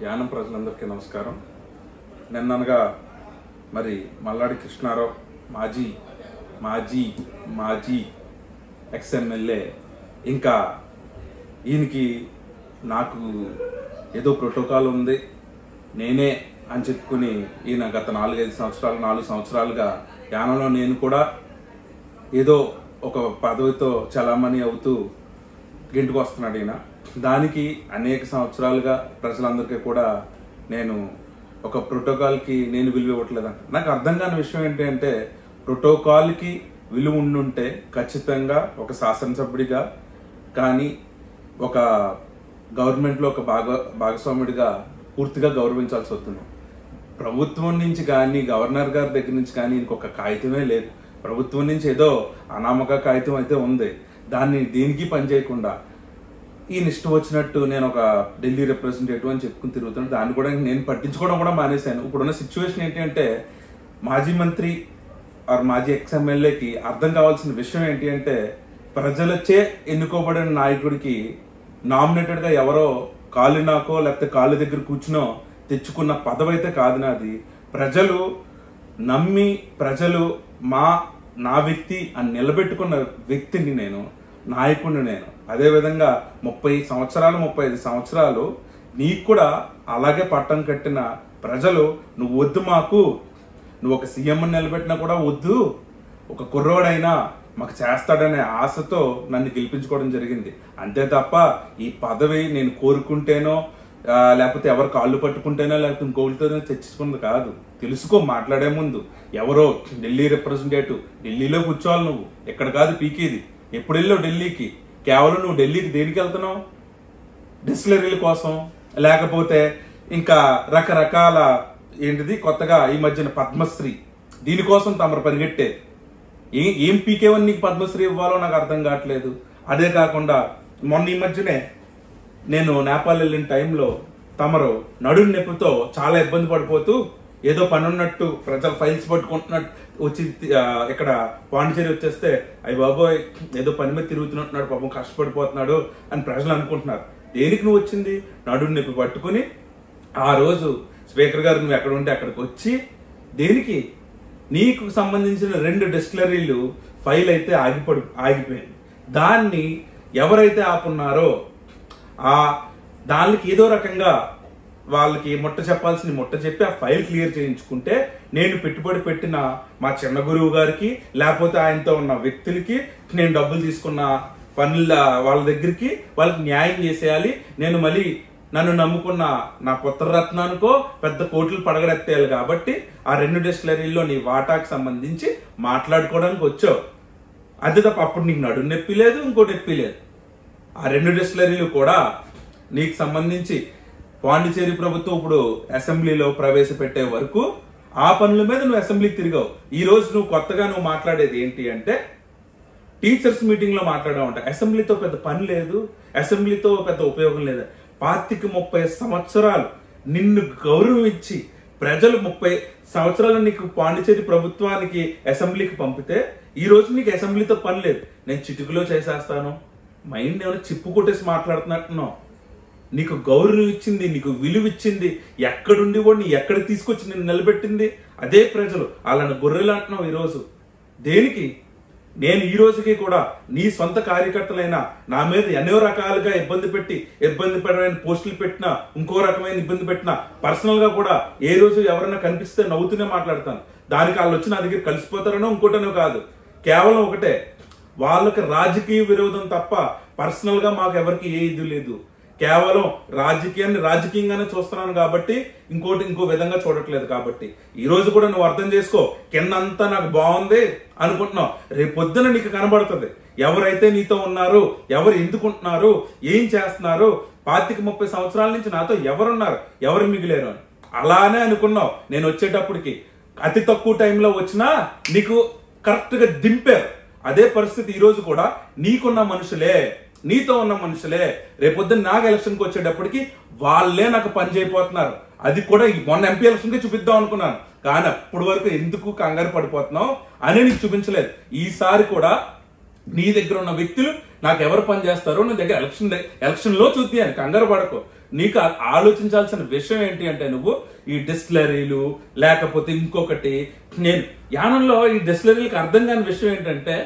యానం ప్రజలందరికీ నమస్కారం. నిన్ననగా మరి మల్లాడి కృష్ణారావు మాజీ ఎక్స్ఎమ్మెల్యే ఇంకా ఈయనకి నాకు ఏదో ప్రోటోకాల్ ఉంది నేనే అని చెప్పుకుని ఈయన గత 4 సంవత్సరాలుగా యానంలో నేను కూడా ఏదో ఒక పదవితో చలామణి అవుతూ గింటుకు వస్తున్నాడు. ఈయన దానికి అనేక సంవత్సరాలుగా ప్రజలందరికీ కూడా నేను ఒక ప్రోటోకాల్కి నేను విలువ ఇవ్వట్లేదంట. నాకు అర్థం కాని విషయం ఏంటి అంటే, ప్రోటోకాల్కి విలువ ఉండుంటే ఖచ్చితంగా ఒక శాసనసభ్యుడిగా కానీ ఒక గవర్నమెంట్లో ఒక భాగస్వాముడిగా పూర్తిగా గౌరవించాల్సి వస్తుంది. ప్రభుత్వం నుంచి కానీ గవర్నర్ గారి దగ్గర నుంచి కానీ ఇంకొక కాగితమే లేదు. ప్రభుత్వం నుంచి ఏదో అనామక కాగితం అయితే ఉంది, దాన్ని దేనికి పనిచేయకుండా ఈయన ఇష్టం వచ్చినట్టు నేను ఒక ఢిల్లీ రిప్రజెంటేటివ్ అని చెప్పుకుని తిరుగుతాను. దాన్ని కూడా నేను పట్టించుకోవడం కూడా మానేశాను. ఇప్పుడున్న సిచ్యువేషన్ ఏంటి అంటే, మాజీ మంత్రి ఆర్ మాజీ ఎక్స్ఎమ్మెల్యేకి అర్థం కావాల్సిన విషయం ఏంటి అంటే, ప్రజలచే ఎన్నుకోబడిన నాయకుడికి నామినేటెడ్గా ఎవరో కాళ్ళు నాకో లేకపోతే కాళ్ళ దగ్గర కూర్చునో తెచ్చుకున్న పదవి అయితే కాదు నాది. ప్రజలు నమ్మి ప్రజలు నా వ్యక్తి అని నిలబెట్టుకున్న వ్యక్తిని నేను, నాయకుడిని నేను. అదేవిధంగా 35 సంవత్సరాలు నీకు కూడా అలాగే పట్టం కట్టిన ప్రజలు నువ్వు వద్దు, నువ్వు ఒక సీఎం నిలబెట్టినా కూడా వద్దు, ఒక కుర్రోడైనా మాకు చేస్తాడనే ఆశతో నన్ను గెలిపించుకోవడం జరిగింది. అంతే తప్ప ఈ పదవి నేను కోరుకుంటేనో లేకపోతే ఎవరు కాళ్ళు పట్టుకుంటేనో లేకపోతే ఇంకోటితోనో తెచ్చుకున్నది కాదు. తెలుసుకో మాట్లాడే ముందు. ఎవరో ఢిల్లీ రిప్రజెంటేటివ్, ఢిల్లీలో కూర్చోవాలి నువ్వు, ఎక్కడ కాదు పీకేది. ఎప్పుడు వెళ్ళావు ఢిల్లీకి? కేవలం నువ్వు ఢిల్లీకి దేనికి వెళ్తున్నావు? డిస్టిలరీల కోసం, లేకపోతే ఇంకా రకరకాల ఏంటిది కొత్తగా ఈ మధ్యన పద్మశ్రీ, దీనికోసం తమరు పరిగెట్టే. ఏం పీకేవని నీకు పద్మశ్రీ ఇవ్వాలో నాకు అర్థం కావట్లేదు. అదే కాకుండా మొన్న ఈ మధ్యనే నేను నేపాల్ వెళ్ళిన టైంలో తమరు నడుం నొప్పితో చాలా ఇబ్బంది పడిపోతూ ఏదో పని ఉన్నట్టు ప్రజలు ఫైల్స్ పట్టుకుంటున్నట్టు వచ్చి ఇక్కడ పాండిచేరి వచ్చేస్తే, అయ్యి బాబోయ్ ఏదో పని మీద తిరుగుతున్నట్టున్నాడు, పాపం కష్టపడిపోతున్నాడు అని ప్రజలు అనుకుంటున్నారు. దేనికి నువ్వు వచ్చింది? నడుం నొప్పి పట్టుకుని ఆ రోజు స్పీకర్ గారు నువ్వు ఎక్కడ ఉంటే అక్కడికి వచ్చి దేనికి? నీకు సంబంధించిన 2 డిస్టిలరీలు ఫైల్ అయితే ఆగిపోయింది. దాన్ని ఎవరైతే ఆపున్నారో దానికి ఏదో రకంగా వాళ్ళకి ముట్ట చెప్పాల్సింది ముట్ట చెప్పి ఆ ఫైల్ క్లియర్ చేయించుకుంటే, నేను పెట్టుబడి పెట్టిన మా చిన్న గురువు గారికి లేకపోతే ఆయనతో ఉన్న వ్యక్తులకి నేను డబ్బులు తీసుకున్న పనుల వాళ్ళ దగ్గరికి వాళ్ళకి న్యాయం చేసేయాలి. నేను మళ్ళీ నన్ను నమ్ముకున్న నా పుత్రరత్నానికో పెద్ద కోట్లు పడగడెత్తేయాలి. కాబట్టి ఆ 2 డిస్టిలరీల్లో నీ వాటాకు సంబంధించి మాట్లాడుకోవడానికి వచ్చావు. అంతే తప్ప అప్పుడు నీకు నడు నొప్పి లేదు, ఇంకో నొప్పి లేదు. ఆ 2 డిస్టిలరీలు కూడా నీకు సంబంధించి పాండిచేరి ప్రభుత్వం ఇప్పుడు అసెంబ్లీలో ప్రవేశపెట్టే వరకు ఆ పనుల మీద నువ్వు అసెంబ్లీకి తిరిగావు. ఈ రోజు నువ్వు కొత్తగా మాట్లాడేది ఏంటి అంటే, టీచర్స్ మీటింగ్ లో మాట్లాడావంట. అసెంబ్లీతో పెద్ద పని లేదు, అసెంబ్లీతో పెద్ద ఉపయోగం లేదు. 25-30 సంవత్సరాలు నిన్ను గౌరవించి ప్రజలు 30 సంవత్సరాలు నీకు పాండిచేరి ప్రభుత్వానికి అసెంబ్లీకి పంపితే ఈ రోజు నీకు అసెంబ్లీతో పని లేదు. నేను చిటుకులో చేసేస్తాను, మైండ్ ఏమైనా చిప్పు కొట్టేసి మాట్లాడుతున్నట్టున్నావు. నీకు గౌరవం ఇచ్చింది, నీకు విలువ ఇచ్చింది, ఎక్కడుండి కూడా ఎక్కడ తీసుకొచ్చి నిన్ను నిలబెట్టింది అదే ప్రజలు. అలాంటి గొర్రెలు అంటున్నావు ఈరోజు దేనికి? నేను ఈ రోజుకి కూడా నీ సొంత కార్యకర్తలైనా నా మీద ఎన్నో రకాలుగా ఇబ్బంది పడిన పోస్టులు పెట్టినా, ఇంకో రకమైన ఇబ్బంది పెట్టినా, పర్సనల్ గా కూడా ఏ రోజు ఎవరైనా కనిపిస్తే నవ్వుతూనే మాట్లాడతాను. దానికి వాళ్ళు వచ్చి నా దగ్గర కలిసిపోతారనో ఇంకోటనో కాదు. కేవలం ఒకటే, వాళ్ళకి రాజకీయ విరోధం తప్ప పర్సనల్ గా మాకు ఎవరికి ఏ ఇది లేదు. కేవలం రాజకీయంగానే చూస్తున్నాను కాబట్టి ఇంకో విధంగా చూడట్లేదు. కాబట్టి ఈ రోజు కూడా నువ్వు అర్థం చేసుకో, కిందంతా నాకు బాగుంది అనుకుంటున్నావు, రేపు పొద్దున నీకు కనబడుతుంది ఎవరైతే నీతో ఉన్నారు, ఎవరు ఎందుకుంటున్నారు, ఏం చేస్తున్నారు, 25-30 సంవత్సరాల నుంచి నాతో ఎవరున్నారు, ఎవరు మిగిలేరు అని. అలానే అనుకున్నావు. నేను వచ్చేటప్పటికి అతి తక్కువ టైంలో వచ్చినా నీకు కరెక్ట్ గా దింపారు. అదే పరిస్థితి ఈ రోజు కూడా నీకున్న మనుషులే, నీతో ఉన్న మనుషులే రేపొద్దున నాకు ఎలక్షన్కి వచ్చేటప్పటికి వాళ్ళే నాకు పని చేయబోతున్నారు. అది కూడా మొన్న ఎంపీ ఎలక్షన్ కి చూపిద్దాం అనుకున్నాను, కానీ అప్పటి వరకు ఎందుకు కంగారు పడిపోతున్నావు అని నీకు చూపించలేదు. ఈసారి కూడా నీ దగ్గర ఉన్న వ్యక్తులు నాకు ఎవరు పని చేస్తారో నీ దగ్గర ఎలక్షన్ లో చూద్దాను, కంగారు పడకు. నీకు ఆలోచించాల్సిన విషయం ఏంటి అంటే నువ్వు ఈ డిస్టిలరీలు లేకపోతే ఇంకొకటి నేను యానంలో ఈ డిస్టిలరీలకు అర్థం కాని విషయం ఏంటంటే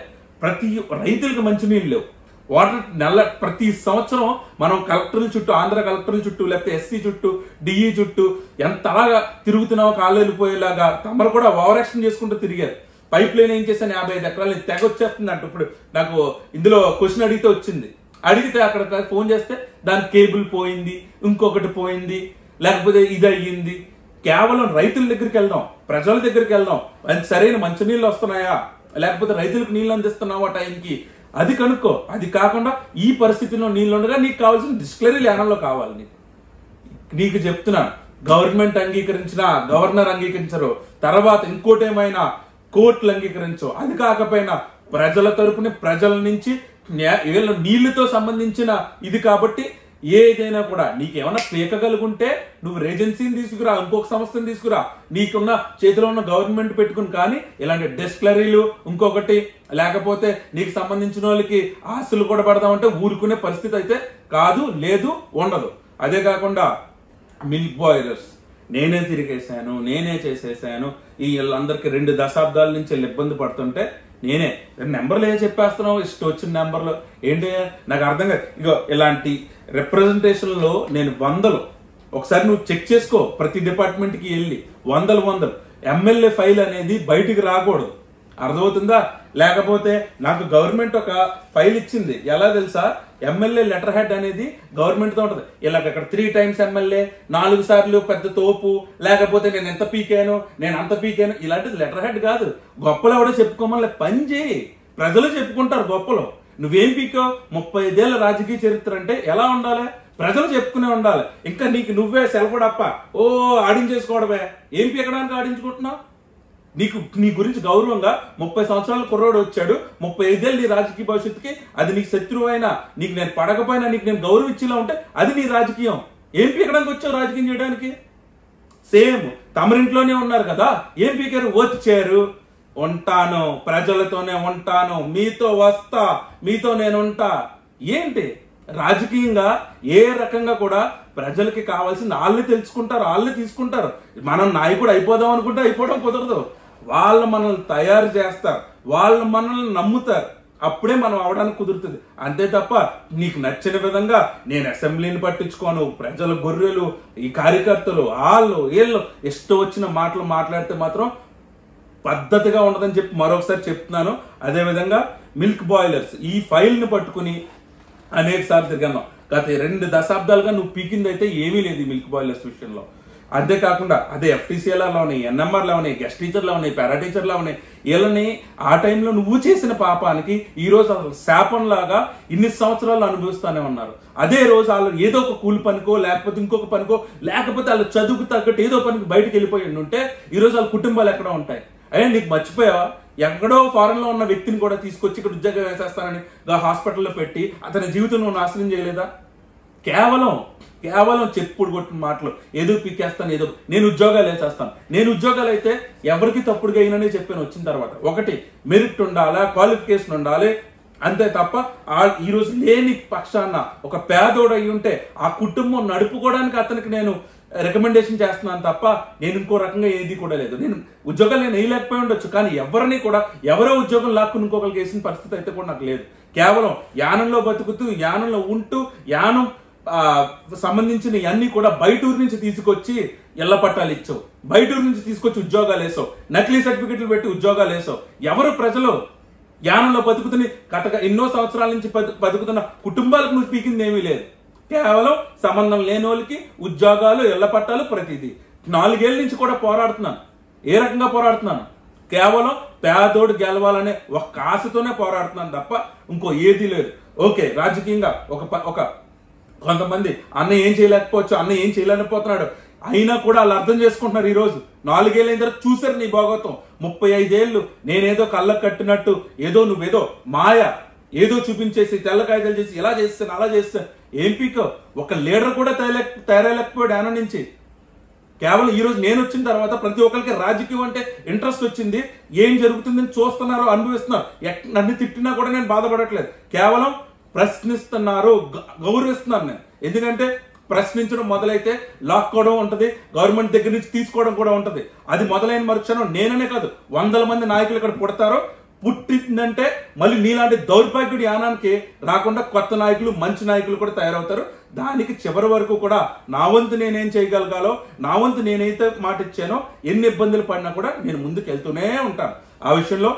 ప్రతి రైతులకు మంచినీళ్ళు లేవు. వాటర్ ప్రతి సంవత్సరం మనం కలెక్టర్ల చుట్టూ, ఆంధ్ర కలెక్టర్ల చుట్టూ, లేకపోతే ఎస్సీ చుట్టూ, డిఈ చుట్టూ ఎంత అలాగా తిరుగుతున్నావో కాళ్ళు వెళ్ళిపోయేలాగా తమరు కూడా ఓవర్ యాక్షన్ చేసుకుంటూ తిరిగారు. పైప్ లైన్ ఏం చేశాను 55 ఎకరాలు తెగ వచ్చేస్తుంది అంట. ఇప్పుడు నాకు ఇందులో క్వశ్చన్ అడిగితే వచ్చింది. అడిగితే అక్కడ ఫోన్ చేస్తే దాని కేబుల్ పోయింది, ఇంకొకటి పోయింది, లేకపోతే ఇది అయ్యింది. కేవలం రైతుల దగ్గరికి వెళ్దాం, ప్రజల దగ్గరికి వెళ్దాం, సరైన మంచినీళ్ళు వస్తున్నాయా, లేకపోతే రైతులకు నీళ్ళు అందిస్తున్నావా టైంకి, అది కనుక్కో. అది కాకుండా ఈ పరిస్థితిలో నీళ్ళు ఉండగా నీకు కావాల్సిన డిస్టిలరీ యానంలో కావాలి. నీకు చెప్తున్నాను, గవర్నమెంట్ అంగీకరించినా, గవర్నర్ అంగీకరించరు, తర్వాత ఇంకోటేమైనా కోర్టులు అంగీకరించవు. అది కాకపోయినా ప్రజల తరపున, ప్రజల నుంచి వీళ్ళ నీళ్లతో సంబంధించిన ఇది కాబట్టి ఏదైనా కూడా నీకేమన్నా పీకగలుగుంటే నువ్వు ఏజెన్సీని తీసుకురా, ఇంకొక సంస్థను తీసుకురా, నీకున్న చేతిలో ఉన్న గవర్నమెంట్ పెట్టుకుని. కానీ ఇలాంటి డిస్టిలరీలు ఇంకొకటి లేకపోతే నీకు సంబంధించిన వాళ్ళకి ఆస్తులు కూడా పడదామంటే ఊరుకునే పరిస్థితి అయితే కాదు, లేదు, ఉండదు. అదే కాకుండా మిల్క్ బాయిలర్స్ నేనే తిరిగేశాను, నేనే చేసేసాను, ఈ వీళ్ళందరికీ 2 దశాబ్దాల నుంచి ఇబ్బంది పడుతుంటే నేనే నెంబర్లు చెప్పేస్తున్నావు, ఇష్టం వచ్చిన నెంబర్లు ఏంటి నాకు అర్థం కాదు. ఇగో ఇలాంటి రిప్రజెంటేషన్లో నేను వందలు, ఒకసారి నువ్వు చెక్ చేసుకో, ప్రతి డిపార్ట్మెంట్కి వెళ్ళి వందలు ఎమ్మెల్యే ఫైల్ అనేది బయటికి రాకూడదు, అర్థమవుతుందా? లేకపోతే నాకు గవర్నమెంట్ ఒక ఫైల్ ఇచ్చింది, ఎలా తెలుసా? ఎమ్మెల్యే లెటర్ హెడ్ అనేది గవర్నమెంట్ తో ఉంటది. ఇలాగ అక్కడ 3 times ఎమ్మెల్యే, 4 సార్లు పెద్ద తోపు, లేకపోతే నేను ఎంత పీకాను, నేను అంత పీకాను, ఇలాంటిది లెటర్ హెడ్ కాదు. గొప్పలు ఎవడో చెప్పుకోమని పని చేయి, ప్రజలు చెప్పుకుంటారు గొప్పలు. నువ్వేం పీకావు? 35 ఏళ్ల రాజకీయ చరిత్ర అంటే ఎలా ఉండాలి? ప్రజలు చెప్పుకునే ఉండాలి. ఇంకా నీకు నువ్వే సెల్ఫడప్ప ఆడించేసుకోవడమే. ఏం పీకడానికి ఆడించుకుంటున్నావు? నీ గురించి గౌరవంగా 30 సంవత్సరాల కుర్రోడు వచ్చాడు, 35 ఏళ్ళు నీ రాజకీయ భవిష్యత్తుకి, అది నీకు శత్రువు అయినా, నీకు నేను పడకపోయినా, నీకు నేను గౌరవం ఇచ్చేలా ఉంటే అది నీ రాజకీయం. ఏం పీకడానికి వచ్చావు రాజకీయం చేయడానికి? సేమ్ తమరింట్లోనే ఉన్నారు కదా, ఏం పీకారు? వచ్చారు, ఉంటాను, ప్రజలతోనే ఉంటాను, మీతో వస్తా, మీతో నేను ఉంటా. ఏంటి రాజకీయంగా ఏ రకంగా కూడా ప్రజలకి కావాల్సింది వాళ్ళే తెలుసుకుంటారు, వాళ్ళే తీసుకుంటారు. మనం నాయకుడు అయిపోదాం అనుకుంటే అయిపోవడం కుదరదు. వాళ్ళు మనల్ని తయారు చేస్తారు, వాళ్ళు మనల్ని నమ్ముతారు, అప్పుడే మనం అవడానికి కుదురుతుంది. అంతే తప్ప నీకు నచ్చిన విధంగా నేను అసెంబ్లీని పట్టించుకోను, ప్రజల గొర్రెలు, ఈ కార్యకర్తలు, వీళ్ళు ఇష్టం వచ్చిన మాటలు మాట్లాడితే మాత్రం పద్ధతిగా ఉండదని చెప్పి మరొకసారి చెప్తున్నాను. అదేవిధంగా మిల్క్ బాయిలర్స్ ఈ ఫైల్ ని పట్టుకుని అనేక సార్లు తిరిగాను. గత 2 దశాబ్దాలుగా నువ్వు పీకింది అయితే ఏమీ లేదు ఈ మిల్క్ బాయిలర్స్ విషయంలో. అంతేకాకుండా అదే ఎఫ్టీసీఎల్ఆర్లో ఉన్నాయి, ఎన్ఎంఆర్లో ఉన్నాయి, గెస్ట్ టీచర్లో ఉన్నాయి, పారా టీచర్లో ఉన్నాయి. వీళ్ళని ఆ టైంలో నువ్వు చేసిన పాపానికి ఈ రోజు అసలు శాపంలాగా ఇన్ని సంవత్సరాలు అనుభవిస్తూనే ఉన్నారు. అదే రోజు వాళ్ళు ఏదో ఒక కూలి పనికో, లేకపోతే ఇంకొక పనికో, లేకపోతే వాళ్ళ చదువుకు తగ్గట్టు ఏదో పనికి బయటకు వెళ్ళిపోయి ఉంటే ఈ రోజు వాళ్ళ కుటుంబాలు ఎక్కడ ఉంటాయి? అయ్యా నీకు మర్చిపోయావా? ఎక్కడో ఫారెన్ లో ఉన్న వ్యక్తిని కూడా తీసుకొచ్చి ఇక్కడ ఉద్యోగం వేసేస్తానని హాస్పిటల్లో పెట్టి అతని జీవితం నువ్వు నాశనం చేయలేదా? కేవలం చెప్పుడు కొట్టిన మాటలు, ఏదో పీకేస్తాను, ఏదో నేను ఉద్యోగాలు వేసేస్తాను. నేను ఉద్యోగాలు అయితే ఎవరికి తప్పుడుగా అయిననే చెప్పాను వచ్చిన తర్వాత. ఒకటి మెరిట్ ఉండాలా, క్వాలిఫికేషన్ ఉండాలి, అంతే తప్ప ఈ రోజు లేని పక్షాన ఒక పేదోడు అయి ఉంటే ఆ కుటుంబం నడుపుకోవడానికి అతనికి నేను రికమెండేషన్ చేస్తున్నాను తప్ప నేను ఇంకో రకంగా ఏది కూడా లేదు. నేను ఉద్యోగాలు నేను వేయలేకపోయి ఉండొచ్చు, కానీ ఎవరిని కూడా ఎవరో ఉద్యోగం లాక్కుని ఇంకొకరికి వేసిన పరిస్థితి అయితే కూడా నాకు లేదు. కేవలం యానంలో బతుకుతూ, యానంలో ఉంటూ, యానం సంబంధించిన అన్ని కూడా బయటూరు నుంచి తీసుకొచ్చి ఇళ్ల పట్టాలు ఇచ్చావు, బయటూరు నుంచి తీసుకొచ్చి ఉద్యోగాలు వేసావు, నకిలీ సర్టిఫికెట్లు పెట్టి ఉద్యోగాలు వేసావు. ఎవరు ప్రజలు యానంలో బతుకుతుని ఎన్నో సంవత్సరాల నుంచి బతుకుతున్న కుటుంబాలకు నువ్వు పీకింది ఏమీ లేదు. కేవలం సంబంధం లేని వాళ్ళకి ఉద్యోగాలు, ఇళ్ల పట్టాలు, ప్రతిదీ. 4 ఏళ్ల నుంచి కూడా పోరాడుతున్నాను. ఏ రకంగా పోరాడుతున్నాను? కేవలం పేదోడు గెలవాలనే ఒక ఆశతోనే పోరాడుతున్నాను తప్ప ఇంకో ఏదీ లేదు. ఓకే, రాజకీయంగా ఒక కొంతమంది అన్న ఏం చేయలేకపోవచ్చు, అన్న ఏం చేయలేకపోతున్నాడు, అయినా కూడా వాళ్ళు అర్థం చేసుకుంటున్నారు. ఈ రోజు 4 ఏళ్ళైన తర్వాత చూసారు నీ భాగవతం. 35 ఏళ్ళు నేనేదో కళ్ళకు కట్టినట్టు ఏదో నువ్వేదో మాయ ఏదో చూపించేసి తెల్ల కాగితాలు చేసి ఇలా చేస్తాను, అలా చేస్తాను. ఏం పీకో? ఒక లీడర్ కూడా తయారైలేకపోయాడు ఆయన నుంచి. కేవలం ఈ రోజు నేను వచ్చిన తర్వాత ప్రతి ఒక్కరికి రాజకీయం అంటే ఇంట్రెస్ట్ వచ్చింది, ఏం జరుగుతుందని చూస్తున్నారు, అనుభవిస్తున్నారు. నన్ను తిట్టినా కూడా నేను బాధపడట్లేదు, కేవలం ప్రశ్నిస్తున్నారు, గౌరవిస్తున్నాను నేను. ఎందుకంటే ప్రశ్నించడం మొదలైతే లాక్కోవడం ఉంటది, గవర్నమెంట్ దగ్గర నుంచి తీసుకోవడం కూడా ఉంటది. అది మొదలైన మరుక్షణం నేననే కాదు 100 మంది నాయకులు ఇక్కడ పుడతారో, పుట్టిందంటే మళ్ళీ నీలాంటి దౌర్భాగ్యుడి యానానికి రాకుండా కొత్త నాయకులు, మంచి నాయకులు కూడా తయారవుతారు. దానికి చివరి వరకు కూడా నా వంతు నేనేం చేయగలగాలో, నా వంతు నేనైతే మాట ఇచ్చానో, ఎన్ని ఇబ్బందులు పడినా కూడా నేను ముందుకు వెళ్తూనే ఉంటాను. ఆ విషయంలో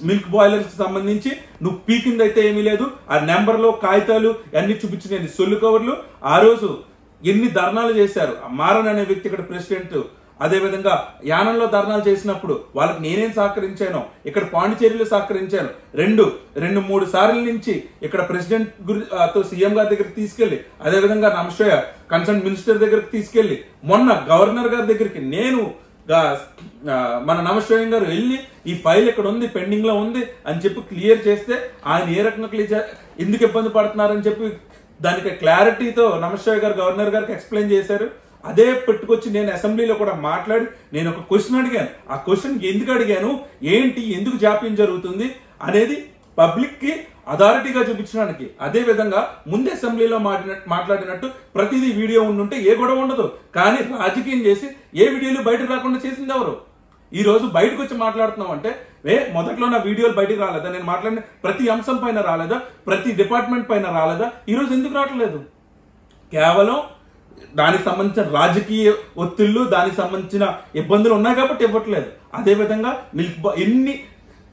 మిల్క్ బాయిలర్స్ కి సంబంధించి నువ్వు పీకిందైతే ఏమీ లేదు. ఆ నెంబర్లో కాగితాలు అన్ని చూపించిన సొల్లు కవర్లు, ఆ రోజు ఎన్ని ధర్నాలు చేశారు. మారన్ అనే వ్యక్తి ఇక్కడ ప్రెసిడెంట్, అదే విధంగా యానంలో ధర్నాలు చేసినప్పుడు వాళ్ళకి నేనేం సహకరించానో, ఇక్కడ పాండిచేరిలో సహకరించాను. 2-3 సార్ల నుంచి ఇక్కడ ప్రెసిడెంట్ తో సీఎం గారి దగ్గరికి తీసుకెళ్లి, అదే విధంగా నమస్య కన్సర్న్ మినిస్టర్ దగ్గరికి తీసుకెళ్లి, మొన్న గవర్నర్ గారి దగ్గరికి నేను మన నమస్యం గారు వెళ్ళి ఈ ఫైల్ ఇక్కడ ఉంది, పెండింగ్ లో ఉంది అని చెప్పి క్లియర్ చేస్తే ఆయన ఏ రకంగా ఎందుకు ఇబ్బంది పడుతున్నారని చెప్పి దానికి క్లారిటీతో నమస్య గారు గవర్నర్ గారికి ఎక్స్ప్లెయిన్ చేశారు. అదే పెట్టుకొచ్చి నేను అసెంబ్లీలో కూడా మాట్లాడి నేను ఒక క్వశ్చన్ అడిగాను. ఆ క్వశ్చన్ ఎందుకు అడిగాను, ఏంటి, ఎందుకు జాప్యం జరుగుతుంది అనేది పబ్లిక్ కి అథారిటీగా చూపించడానికి. అదే విధంగా ముందు అసెంబ్లీలో మాట్లాడినట్టు ప్రతిదీ వీడియో ఉండుంటే ఏ గొడవ ఉండదు. కానీ రాజకీయం చేసి ఏ వీడియోలు బయటకు రాకుండా చేసింది ఎవరు? ఈ రోజు బయటకు వచ్చి మాట్లాడుతున్నాం అంటే మొదట్లో నా వీడియోలు బయటకు రాలేదా? నేను మాట్లాడిన ప్రతి అంశం పైన రాలేదా? ప్రతి డిపార్ట్మెంట్ పైన రాలేదా? ఈ రోజు ఎందుకు రావట్లేదు? కేవలం దానికి సంబంధించిన రాజకీయ ఒత్తిళ్లు, దానికి సంబంధించిన ఇబ్బందులు ఉన్నాయి కాబట్టి ఇవ్వట్లేదు. అదే విధంగా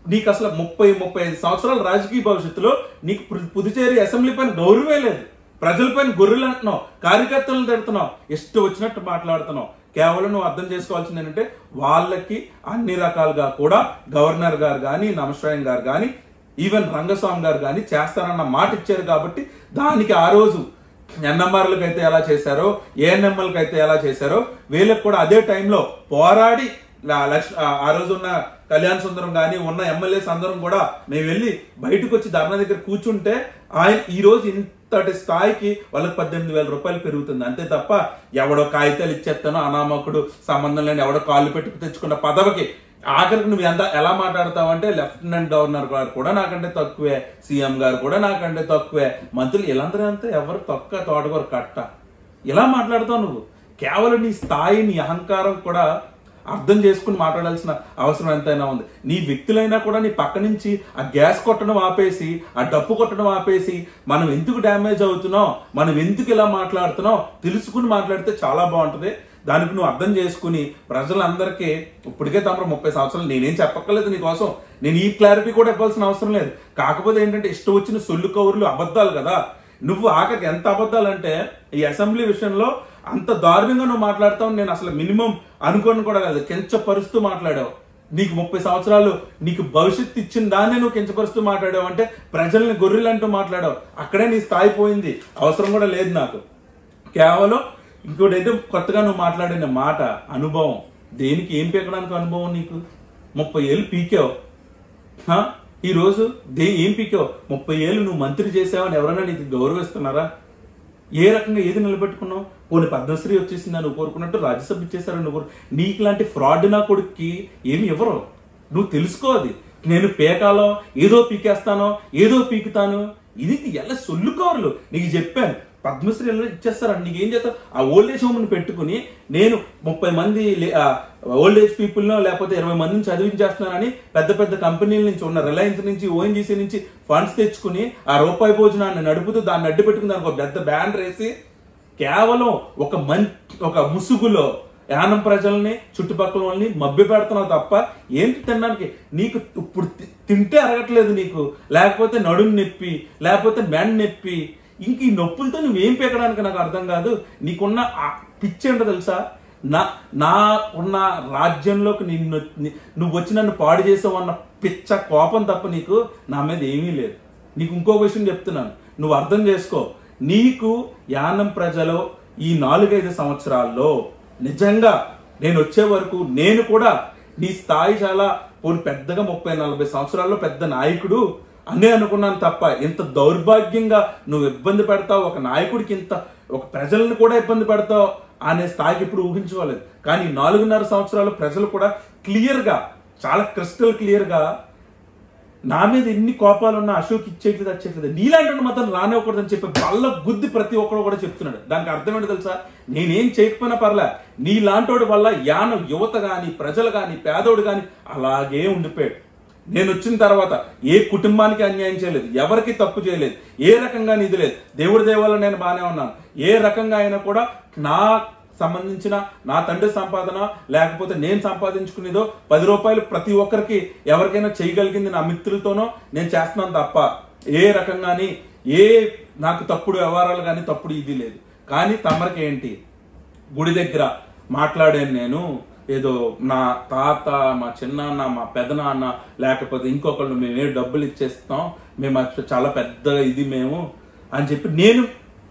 నీకు అసలు 30-35 సంవత్సరాల రాజకీయ భవిష్యత్తులో నీకు పుదుచేరి అసెంబ్లీ పైన గౌరవమే లేదు. ప్రజల పైన గొర్రెలు అంటున్నావు, కార్యకర్తలను తిడుతున్నావు, ఇష్టం వచ్చినట్టు మాట్లాడుతున్నావు. కేవలం నువ్వు అర్థం చేసుకోవాల్సింది ఏంటంటే వాళ్ళకి అన్ని రకాలుగా కూడా గవర్నర్ గారు కానీ, నమస్కారం గారు కానీ, ఈవెన్ రంగస్వామి గారు కానీ చేస్తారన్న మాట ఇచ్చారు. కాబట్టి దానికి ఆ రోజు ఎన్ఎంఆర్లకు అయితే ఎలా చేశారో, ఏఎన్ఎంఎల్కి అయితే ఎలా చేశారో, వీళ్ళకి కూడా అదే టైంలో పోరాడి ఆ రోజు ఉన్న కళ్యాణ్ సుందరం గాని, ఉన్న ఎమ్మెల్యేస్ అందరం కూడా మేము వెళ్ళి బయటకు వచ్చి ధర్నా దగ్గర కూర్చుంటే ఆయన ఈ రోజు ఇంతటి స్థాయికి వాళ్ళకి 18,000 రూపాయలు పెరుగుతుంది. అంతే తప్ప ఎవడో కాగితాలు ఇచ్చేస్తానో, అనామకుడు సంబంధం లేని ఎవడో కాళ్ళు పెట్టుకు తెచ్చుకున్న పదవికి ఆఖరికి నువ్వు ఎలా మాట్లాడతావంటే లెఫ్టినెంట్ గవర్నర్ గారు కూడా నాకంటే తక్కువే, సీఎం గారు కూడా నాకంటే తక్కువే, మంత్రులు ఇలాందరూ అంతా ఎవరు తొక్క తోటకూర కట్ట, ఇలా మాట్లాడతావు నువ్వు. కేవలం నీ స్థాయి, నీ అహంకారం కూడా అర్థం చేసుకుని మాట్లాడాల్సిన అవసరం ఎంతైనా ఉంది. నీ వ్యక్తులైనా కూడా నీ పక్క నుంచి ఆ గ్యాస్ కొట్టడం ఆపేసి, ఆ డప్పు కొట్టడం ఆపేసి, మనం ఎందుకు డ్యామేజ్ అవుతున్నాం, మనం ఎందుకు ఇలా మాట్లాడుతున్నాం తెలుసుకుని మాట్లాడితే చాలా బాగుంటది. దానికి నువ్వు అర్థం చేసుకుని ప్రజలందరికీ ఇప్పటికే తమరు 30 సంవత్సరాలు నేనేం చెప్పక్కర్లేదు నీకోసం, నేను ఈ క్లారిటీ కూడా ఇవ్వాల్సిన అవసరం లేదు. కాకపోతే ఏంటంటే ఇష్టం వచ్చిన సొల్లు కవర్లు అబద్ధాలు కదా. నువ్వు ఆఖరికి ఎంత అబద్ధాలంటే ఈ అసెంబ్లీ విషయంలో అంత దారుణంగా నువ్వు మాట్లాడతావు. నేను అసలు మినిమం అనుకోని కూడా కాదు, కించపరుస్తూ మాట్లాడావు. నీకు 30 సంవత్సరాలు నీకు భవిష్యత్తు ఇచ్చిన దాన్ని నువ్వు కించపరుస్తూ మాట్లాడావు అంటే ప్రజల్ని గొర్రెలంటూ మాట్లాడావు. అక్కడే నీ స్థాయి పోయింది. అవసరం కూడా లేదు నాకు. కేవలం ఇంకోటి అయితే కొత్తగా నువ్వు మాట్లాడిన మాట అనుభవం. దేనికి ఏం పీకడానికి అనుభవం నీకు? 30 ఏళ్ళు పీకావు. ఈ రోజు ఏం పీకావు? 30 ఏళ్ళు నువ్వు మంత్రి చేసావని ఎవరైనా నీకు గౌరవిస్తున్నారా? ఏ రకంగా ఏది నిలబెట్టుకున్నావు? పోనీ పద్మశ్రీ వచ్చేసిందా నువ్వు కోరుకున్నట్టు, రాజ్యసభ ఇచ్చేసారని నువ్వు నీకు లాంటి ఫ్రాడ్ నా కొడుక్కి ఏమి ఇవ్వరు. నువ్వు తెలుసుకో. అది నేను పీకాలో ఏదో పీకేస్తానో ఏదో పీకుతాను, ఇది ఎలా సొల్లు కవర్లు. నీకు చెప్పాను పద్మశ్రీ ఇచ్చేస్తారని. నీకేం చేస్తావు? ఆ ఓల్డ్ ఏజ్ హోమ్ని పెట్టుకుని నేను 30 మంది ఓల్డ్ ఏజ్ పీపుల్నో లేకపోతే 20 మందిని చదివించేస్తున్నానని పెద్ద పెద్ద కంపెనీల నుంచి ఉన్న రిలయన్స్ నుంచి, ఓఎన్జీసీ నుంచి ఫండ్స్ తెచ్చుకుని ఆ రూపాయి భోజనాన్ని నడుపుతూ దాన్ని అడ్డు పెట్టుకుని దానికి ఒక పెద్ద బ్యానర్ వేసి కేవలం ఒక ముసుగులో యానం ప్రజల్ని, చుట్టుపక్కల వాళ్ళని మభ్య పెడుతున్నావు తప్ప ఏంటి తినడానికి? నీకు ఇప్పుడు తింటే అరగట్లేదు నీకు, లేకపోతే నడుము నొప్పి, లేకపోతే మెడ నొప్పి, ఇంక ఈ నొప్పులతో నువ్వేం పీకడానికి నాకు అర్థం కాదు. నీకున్న పిచ్చి ఏంటో తెలుసా? నాకున్న రాజ్యంలోకి నువ్వు వచ్చి నన్ను పాడు చేసావు అన్న పిచ్చ కోపం తప్ప నీకు నా మీద ఏమీ లేదు. నీకు ఇంకో విషయం చెప్తున్నాను, నువ్వు అర్థం చేసుకో. నీకు యానం ప్రజలు ఈ 4-5 సంవత్సరాల్లో నిజంగా నేను వచ్చే వరకు నేను కూడా నీ స్థాయి చాలా పెద్దగా 30-40 సంవత్సరాల్లో పెద్ద నాయకుడు అనే అనుకున్నాను తప్ప ఇంత దౌర్భాగ్యంగా నువ్వు ఇబ్బంది పెడతావు, ఒక నాయకుడికి ఇంత ఒక ప్రజలను కూడా ఇబ్బంది పెడతావు అనే స్థాయికి ఇప్పుడు ఊహించుకోలేదు. కానీ 4.5 సంవత్సరాలు ప్రజలు కూడా క్లియర్గా, చాలా క్రిస్టల్ క్లియర్గా నా మీద ఎన్ని కోపాలు ఉన్నా అశోక్ ఇచ్చేట్లేదు వచ్చేట్లేదు, నీలాంటి మాత్రం రానివ్వకూడదని చెప్పి బల్ల గుద్ది ప్రతి ఒక్కరు కూడా చెప్తున్నాడు. దానికి అర్థం ఏంటో తెలుసా? నేనేం చేయకపోయినా పర్లే, నీలాంటోడి వల్ల యానం యువత గాని ప్రజలు గాని పేదోడు గాని అలాగే ఉండిపోయాడు. నేను వచ్చిన తర్వాత ఏ కుటుంబానికి అన్యాయం చేయలేదు, ఎవరికి తప్పు చేయలేదు, ఏ రకంగా నిధి లేదు. దేవుడి దేవాల నేను బాగానే ఉన్నాను. ఏ రకంగా అయినా కూడా నా సంబంధించిన నా తండ్రి సంపాదన లేకపోతే నేను సంపాదించుకునేదో 10 రూపాయలు ప్రతి ఒక్కరికి ఎవరికైనా చేయగలిగింది నా మిత్రులతోనో నేను చేస్తున్నాను తప్ప ఏ రకంగాని నాకు తప్పుడు వ్యవహారాలు కానీ తప్పుడు ఇది లేదు. కానీ తమరికి ఏంటి, గుడి దగ్గర మాట్లాడాను నేను, ఏదో నా తాత మా చిన్నాన్న మా పెదనాన్న లేకపోతే ఇంకొకళ్ళు మేమే డబ్బులు ఇచ్చేస్తాం, మేము చాలా పెద్ద ఇది మేము అని చెప్పి నేను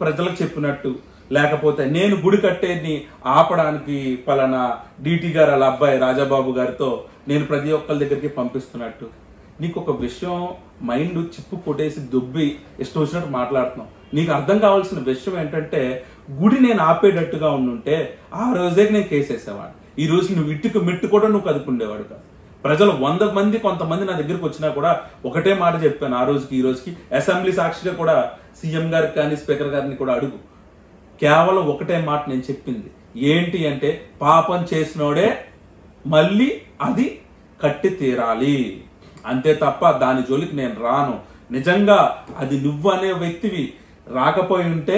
ప్రజలకు చెప్పినట్టు, లేకపోతే నేను గుడి కట్టేది ఆపడానికి పలానా డిటి గారు వాళ్ళ అబ్బాయి రాజాబాబు గారితో నేను ప్రతి ఒక్కరి దగ్గరికి పంపిస్తున్నట్టు, నీకు ఒక విషయం మైండ్ చిప్పు కొట్టేసి దుబ్బి ఇష్టం వచ్చినట్టు మాట్లాడుతున్నావు. నీకు అర్థం కావాల్సిన విషయం ఏంటంటే, గుడి నేను ఆపేటట్టుగా ఉండుంటే ఆ రోజే నేను కేసేసేవాడు. ఈ రోజు నువ్వు ఇటుకు మెట్టు కూడా నువ్వు కదుపుండేవాడు కాదు. ప్రజలు 100 మంది కొంతమంది నా దగ్గరికి వచ్చినా కూడా ఒకటే మాట చెప్పాను ఆ రోజుకి ఈ రోజుకి. అసెంబ్లీ సాక్షిగా కూడా సీఎం గారికి కానీ స్పీకర్ గారిని కూడా అడుగు, కేవలం ఒకటే మాట నేను చెప్పింది ఏంటి అంటే, పాపం చేసినోడే మళ్ళీ అది కట్టి తీరాలి, అంతే తప్ప దాని జోలికి నేను రాను. నిజంగా అది నువ్వు అనే వ్యక్తివి రాకపోయి ఉంటే